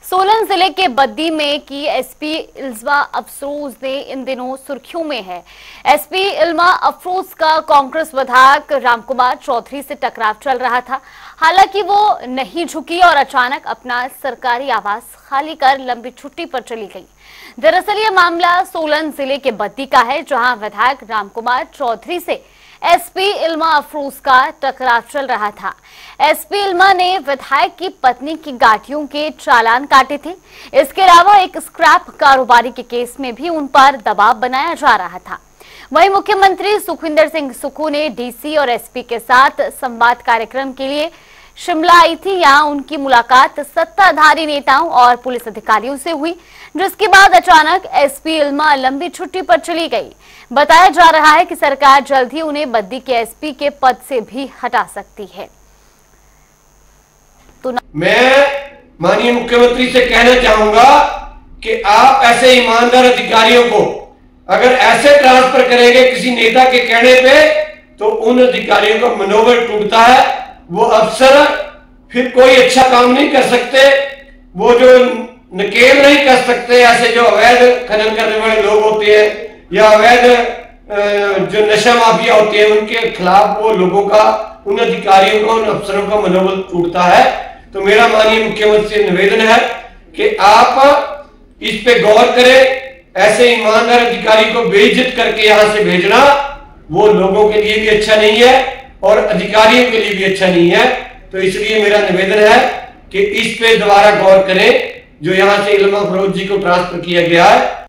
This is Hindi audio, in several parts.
सोलन जिले के बद्दी में की एसपी इल्मा अफरोज ने इन दिनों सुर्खियों में है। एसपी इल्मा अफरोज का कांग्रेस विधायक रामकुमार चौधरी से टकराव चल रहा था। हालांकि वो नहीं झुकी और अचानक अपना सरकारी आवास खाली कर लंबी छुट्टी पर चली गई। दरअसल ये मामला सोलन जिले के बद्दी का है, जहां विधायक रामकुमार चौधरी से एसपी इल्मा अफरोज का टकराव चल रहा था। एसपी इल्मा ने विधायक की पत्नी की गाड़ियों के चालान काटे थे। इसके अलावा एक स्क्रैप कारोबारी के केस में भी उन पर दबाव बनाया जा रहा था। वहीं मुख्यमंत्री सुखविंदर सिंह सुक्खू ने डीसी और एसपी के साथ संवाद कार्यक्रम के लिए शिमला आई थी। यहां उनकी मुलाकात सत्ताधारी नेताओं और पुलिस अधिकारियों से हुई, जिसके बाद अचानक एसपी इल्मा लंबी छुट्टी पर चली गई। बताया जा रहा है कि सरकार जल्द ही उन्हें बद्दी के एसपी के पद से भी हटा सकती है। तो मैं माननीय मुख्यमंत्री से कहना चाहूंगा कि आप ऐसे ईमानदार अधिकारियों को अगर ऐसे ट्रांसफर करेंगे किसी नेता के कहने पे, तो उन अधिकारियों का मनोबल टूटता है। वो अफसर फिर कोई अच्छा काम नहीं कर सकते, वो जो नकेल नहीं कर सकते। ऐसे जो अवैध खनन करने वाले लोग होते हैं या अवैध जो नशा माफिया होते हैं, उनके खिलाफ वो लोगों का, उन अधिकारियों का, उन अफसरों का मनोबल टूटता है। तो मेरा माननीय मुख्यमंत्री से निवेदन है कि आप इस पे गौर करें। ऐसे ईमानदार अधिकारी को बेइज्जत करके यहां से भेजना वो लोगों के लिए भी अच्छा नहीं है और अधिकारियों के लिए भी अच्छा नहीं है। तो इसलिए मेरा निवेदन है कि इस पे दोबारा गौर करें, जो यहां से इल्मा अफरोज जी को ट्रांसफर किया गया है।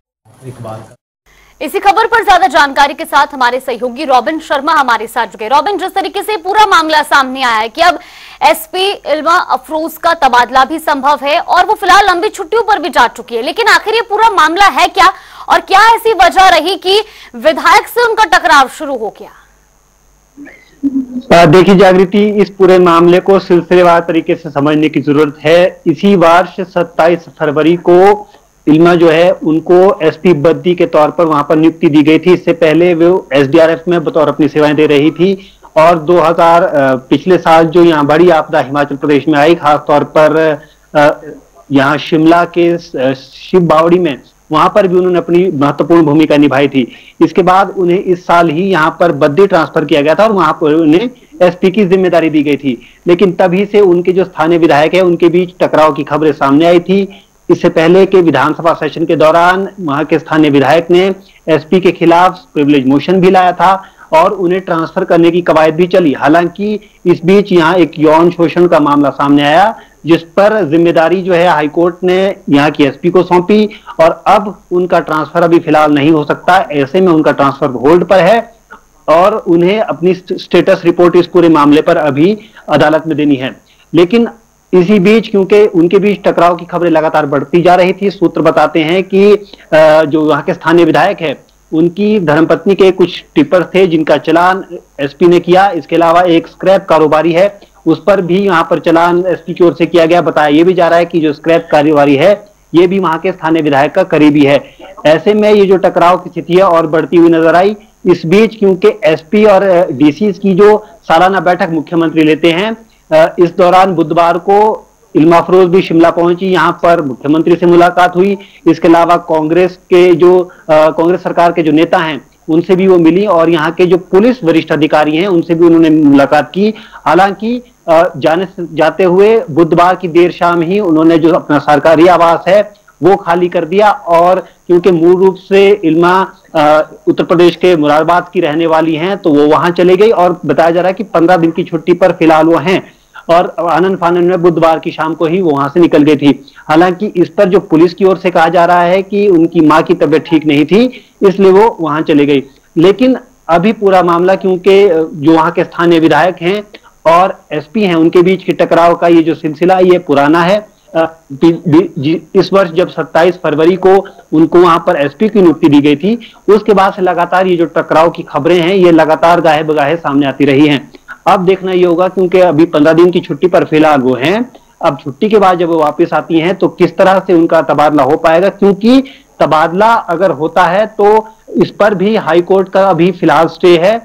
इसी खबर पर ज्यादा जानकारी के साथ हमारे सहयोगी रॉबिन शर्मा हमारे साथ जुड़े। रॉबिन, जिस तरीके से पूरा मामला सामने आया है कि अब एसपी इल्मा अफरोज का तबादला भी संभव है और वो फिलहाल लंबी छुट्टियों पर भी जा चुकी है, लेकिन आखिर ये पूरा मामला है क्या और क्या ऐसी वजह रही कि विधायक से उनका टकराव शुरू हो गया? देखिए जागृति, इस पूरे मामले को सिलसिलेवार तरीके से समझने की जरूरत है। इसी वर्ष 27 फरवरी को इल्मा जो है उनको एसपी बद्दी के तौर पर वहां पर नियुक्ति दी गई थी। इससे पहले वो एसडीआरएफ में बतौर अपनी सेवाएं दे रही थी और 2000 पिछले साल जो यहाँ बड़ी आपदा हिमाचल प्रदेश में आई, खास तौर पर यहाँ शिमला के शिव बावड़ी में, वहां पर भी उन्होंने अपनी महत्वपूर्ण भूमिका निभाई थी। इसके बाद उन्हें इस साल ही यहाँ पर बद्दी ट्रांसफर किया गया था और वहां पर उन्हें एसपी की जिम्मेदारी दी गई थी। लेकिन तभी से उनके जो स्थानीय विधायक है उनके बीच टकराव की खबरें सामने आई थी। इससे पहले के विधानसभा सेशन के दौरान वहां के स्थानीय विधायक ने एसपी के खिलाफ प्रिविलेज मोशन भी लाया था और उन्हें ट्रांसफर करने की कवायद भी चली। हालांकि इस बीच यहाँ एक यौन शोषण का मामला सामने आया, जिस पर जिम्मेदारी जो है हाईकोर्ट ने यहाँ की एसपी को सौंपी और अब उनका ट्रांसफर अभी फिलहाल नहीं हो सकता। ऐसे में उनका ट्रांसफर होल्ड पर है और उन्हें अपनी स्टेटस रिपोर्ट इस पूरे मामले पर अभी अदालत में देनी है। लेकिन इसी बीच क्योंकि उनके बीच टकराव की खबरें लगातार बढ़ती जा रही थी, सूत्र बताते हैं कि जो वहां के स्थानीय विधायक है उनकी धर्मपत्नी के कुछ टिप्पर थे जिनका चालान एसपी ने किया। इसके अलावा एक स्क्रैप कारोबारी है, उस पर भी यहाँ पर चालान एसपी की ओर से किया गया। बताया यह भी जा रहा है कि जो स्क्रैप कारोबारी है ये भी वहां के स्थानीय विधायक का करीबी है। ऐसे में ये जो टकराव की स्थिति है और बढ़ती हुई नजर आई। इस बीच क्योंकि एसपी और डीसी की जो सालाना बैठक मुख्यमंत्री लेते हैं, इस दौरान बुधवार को इल्मा अफरोज भी शिमला पहुंची, यहां पर मुख्यमंत्री से मुलाकात हुई। इसके अलावा कांग्रेस सरकार के जो नेता हैं उनसे भी वो मिली और यहाँ के जो पुलिस वरिष्ठ अधिकारी हैं उनसे भी उन्होंने मुलाकात की। हालांकि जाते हुए बुधवार की देर शाम ही उन्होंने जो अपना सरकारी आवास है वो खाली कर दिया और क्योंकि मूल रूप से इल्मा उत्तर प्रदेश के मुरादाबाद की रहने वाली हैं तो वो वहां चले गई और बताया जा रहा है कि 15 दिन की छुट्टी पर फिलहाल वो हैं और आनंद फानन में बुधवार की शाम को ही वो वहां से निकल गई थी। हालांकि इस पर जो पुलिस की ओर से कहा जा रहा है कि उनकी मां की तबीयत ठीक नहीं थी इसलिए वो वहां चले गई। लेकिन अभी पूरा मामला क्योंकि जो वहां के स्थानीय विधायक हैं और एसपी हैं उनके बीच के टकराव का ये जो सिलसिला ये पुराना है। इस वर्ष जब 27 फरवरी को उनको वहां पर एसपी की नियुक्ति दी गई थी, उसके बाद से लगातार ये जो टकराव की खबरें हैं ये लगातार गाहे बगाहे सामने आती रही हैं। अब देखना ये होगा क्योंकि अभी 15 दिन की छुट्टी पर फिलहाल वो हैं। अब छुट्टी के बाद जब वो वापस आती हैं तो किस तरह से उनका तबादला हो पाएगा, क्योंकि तबादला अगर होता है तो इस पर भी हाईकोर्ट का अभी फिलहाल स्टे है।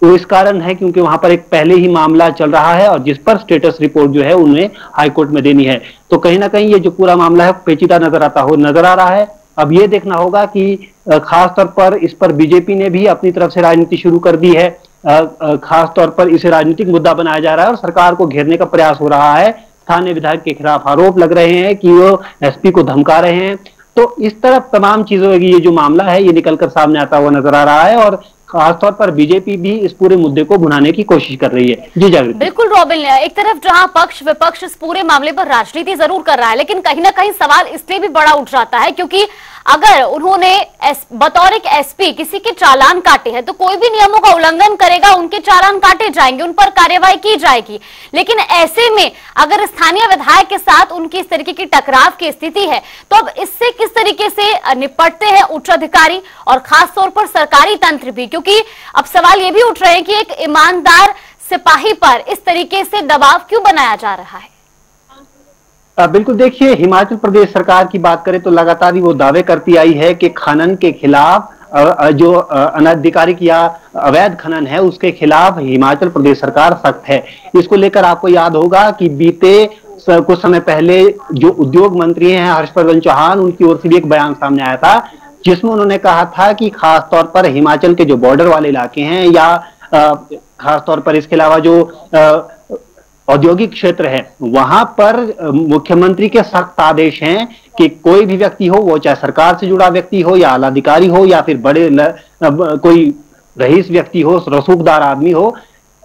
वो इस कारण है क्योंकि वहां पर एक पहले ही मामला चल रहा है और जिस पर स्टेटस रिपोर्ट जो है उन्हें हाईकोर्ट में देनी है। तो कहीं ना कहीं ये जो पूरा मामला है पेचीदा नजर आ रहा है। अब ये देखना होगा कि खास तौर पर इस पर बीजेपी ने भी अपनी तरफ से राजनीति शुरू कर दी है। खास तौर पर इसे राजनीतिक मुद्दा बनाया जा रहा है और सरकार को घेरने का प्रयास हो रहा है। स्थानीय विधायक के खिलाफ आरोप लग रहे हैं कि वो एसपी को धमका रहे हैं। तो इस तरफ तमाम चीजों की ये जो मामला है ये निकलकर सामने आता हुआ नजर आ रहा है और खासतौर पर बीजेपी भी इस पूरे मुद्दे को भुनाने की कोशिश कर रही है। जी जागृति। बिल्कुल रॉबिन, एक तरफ जहां पक्ष विपक्ष इस पूरे मामले पर राजनीति जरूर कर रहा है, लेकिन कहीं ना कहीं सवाल इसलिए भी बड़ा उठ जाता है क्योंकि अगर उन्होंने बतौर एक एसपी किसी के चालान काटे हैं तो कोई भी नियमों का उल्लंघन करेगा, उनके चालान काटे जाएंगे, उन पर कार्यवाही की जाएगी। लेकिन ऐसे में अगर स्थानीय विधायक के साथ उनकी इस तरीके की टकराव की स्थिति है तो अब इससे किस तरीके से निपटते हैं उच्च अधिकारी और खास तौर पर सरकारी तंत्र भी, क्योंकि अब सवाल ये भी उठ रहे हैं कि एक ईमानदार सिपाही पर इस तरीके से दबाव क्यों बनाया जा रहा है। बिल्कुल, देखिए हिमाचल प्रदेश सरकार की बात करें तो लगातार ही वो दावे करती आई है कि खनन के खिलाफ जो अनधिकारिक या अवैध खनन है उसके खिलाफ हिमाचल प्रदेश सरकार सख्त है। इसको लेकर आपको याद होगा कि बीते कुछ समय पहले जो उद्योग मंत्री हैं हर्षवर्धन चौहान, उनकी ओर से भी एक बयान सामने आया था जिसमें उन्होंने कहा था कि खास तौर पर हिमाचल के जो बॉर्डर वाले इलाके हैं या खास तौर पर इसके अलावा जो औद्योगिक क्षेत्र है वहां पर मुख्यमंत्री के सख्त आदेश हैं कि कोई भी व्यक्ति हो, वो चाहे सरकार से जुड़ा व्यक्ति हो या आला अधिकारी हो या फिर बड़े कोई रईस व्यक्ति हो, रसूखदार आदमी हो,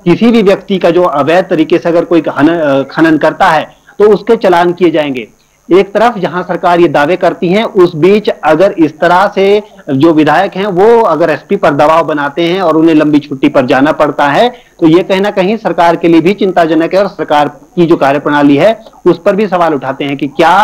किसी भी व्यक्ति का जो अवैध तरीके से अगर कोई खनन करता है तो उसके चालान किए जाएंगे। एक तरफ जहां सरकार ये दावे करती है, उस बीच अगर इस तरह से जो विधायक हैं वो अगर एसपी पर दबाव बनाते हैं और उन्हें लंबी छुट्टी पर जाना पड़ता है तो ये कहीं ना कहीं सरकार के लिए भी चिंताजनक है और सरकार की जो कार्यप्रणाली है उस पर भी सवाल उठाते हैं कि क्या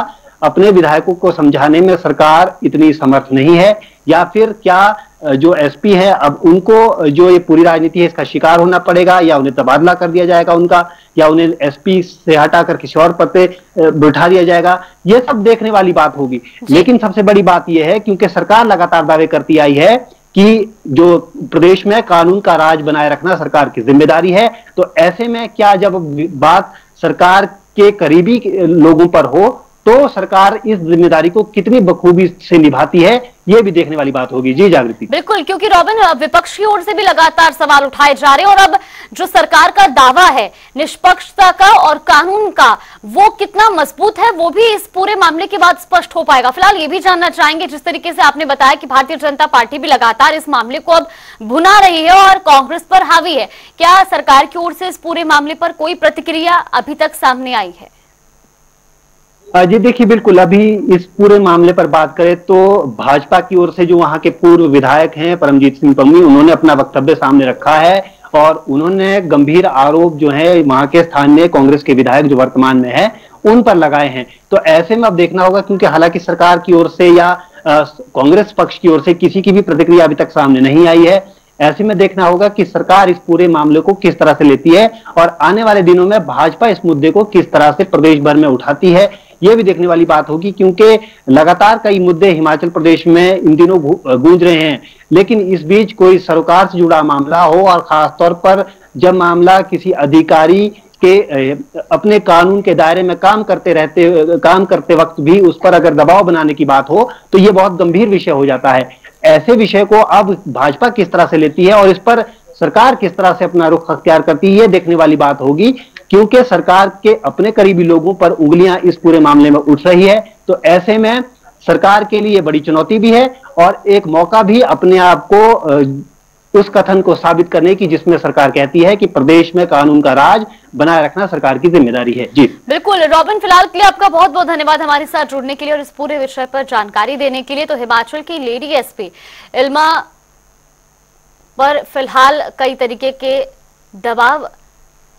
अपने विधायकों को समझाने में सरकार इतनी समर्थ नहीं है या फिर क्या जो एसपी है अब उनको जो ये पूरी राजनीति है इसका शिकार होना पड़ेगा या उन्हें तबादला कर दिया जाएगा उनका, या उन्हें एसपी से हटाकर किसी और पद पे बैठा दिया जाएगा। ये सब देखने वाली बात होगी। लेकिन सबसे बड़ी बात यह है क्योंकि सरकार लगातार दावे करती आई है कि जो प्रदेश में कानून का राज बनाए रखना सरकार की जिम्मेदारी है, तो ऐसे में क्या जब बात सरकार के करीबी लोगों पर हो तो सरकार इस जिम्मेदारी को कितनी बखूबी से निभाती है, ये भी देखने वाली बात होगी। जी जागृति। बिल्कुल, क्योंकि रॉबिन विपक्ष की ओर से भी लगातार सवाल उठाए जा रहे हैं और अब जो सरकार का दावा है निष्पक्षता का और कानून का वो कितना मजबूत है वो भी इस पूरे मामले के बाद स्पष्ट हो पाएगा। फिलहाल ये भी जानना चाहेंगे, जिस तरीके से आपने बताया कि भारतीय जनता पार्टी भी लगातार इस मामले को अब भुना रही है और कांग्रेस पर हावी है, क्या सरकार की ओर से इस पूरे मामले पर कोई प्रतिक्रिया अभी तक सामने आई है? जी देखिए, बिल्कुल, अभी इस पूरे मामले पर बात करें तो भाजपा की ओर से जो वहां के पूर्व विधायक हैं परमजीत सिंह पम्मी, उन्होंने अपना वक्तव्य सामने रखा है और उन्होंने गंभीर आरोप जो है वहां के स्थानीय कांग्रेस के विधायक जो वर्तमान में है उन पर लगाए हैं। तो ऐसे में अब देखना होगा, क्योंकि हालांकि सरकार की ओर से या कांग्रेस पक्ष की ओर से किसी की भी प्रतिक्रिया अभी तक सामने नहीं आई है। ऐसे में देखना होगा कि सरकार इस पूरे मामले को किस तरह से लेती है और आने वाले दिनों में भाजपा इस मुद्दे को किस तरह से प्रदेश भर में उठाती है, यह भी देखने वाली बात होगी। क्योंकि लगातार कई मुद्दे हिमाचल प्रदेश में इन दिनों गूंज रहे हैं, लेकिन इस बीच कोई सरोकार से जुड़ा मामला हो और खासतौर पर जब मामला किसी अधिकारी के अपने कानून के दायरे में काम करते वक्त भी उस पर अगर दबाव बनाने की बात हो तो यह बहुत गंभीर विषय हो जाता है। ऐसे विषय को अब भाजपा किस तरह से लेती है और इस पर सरकार किस तरह से अपना रुख अख्तियार करती है, ये देखने वाली बात होगी। क्योंकि सरकार के अपने करीबी लोगों पर उंगलियां इस पूरे मामले में उठ रही है, तो ऐसे में सरकार के लिए बड़ी चुनौती भी है और एक मौका भी अपने आप को उस कथन को साबित करने की जिसमें सरकार कहती है कि प्रदेश में कानून का राज बनाए रखना सरकार की जिम्मेदारी है। जी बिल्कुल रॉबिन, फिलहाल के लिए आपका बहुत बहुत धन्यवाद हमारे साथ जुड़ने के लिए और इस पूरे विषय पर जानकारी देने के लिए। तो हिमाचल की लेडी एसपी इल्मा पर फिलहाल कई तरीके के दबाव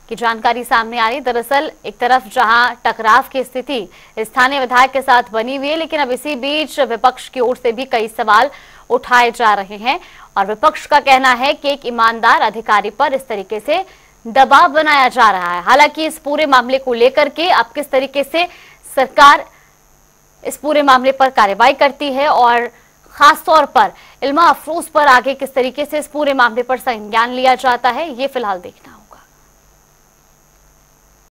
की जानकारी सामने आ रही। दरअसल एक तरफ जहां टकराव की स्थिति स्थानीय विधायक के साथ बनी हुई है, लेकिन अब इसी बीच विपक्ष की ओर से भी कई सवाल उठाए जा रहे हैं और विपक्ष का कहना है कि एक ईमानदार अधिकारी पर इस तरीके से दबाव बनाया जा रहा है। हालांकि इस पूरे मामले को लेकर के अब किस तरीके से सरकार इस पूरे मामले पर कार्रवाई करती है और खास तौर पर इल्मा अफरोज पर आगे किस तरीके से इस पूरे मामले पर संज्ञान लिया जाता है, ये फिलहाल देखना।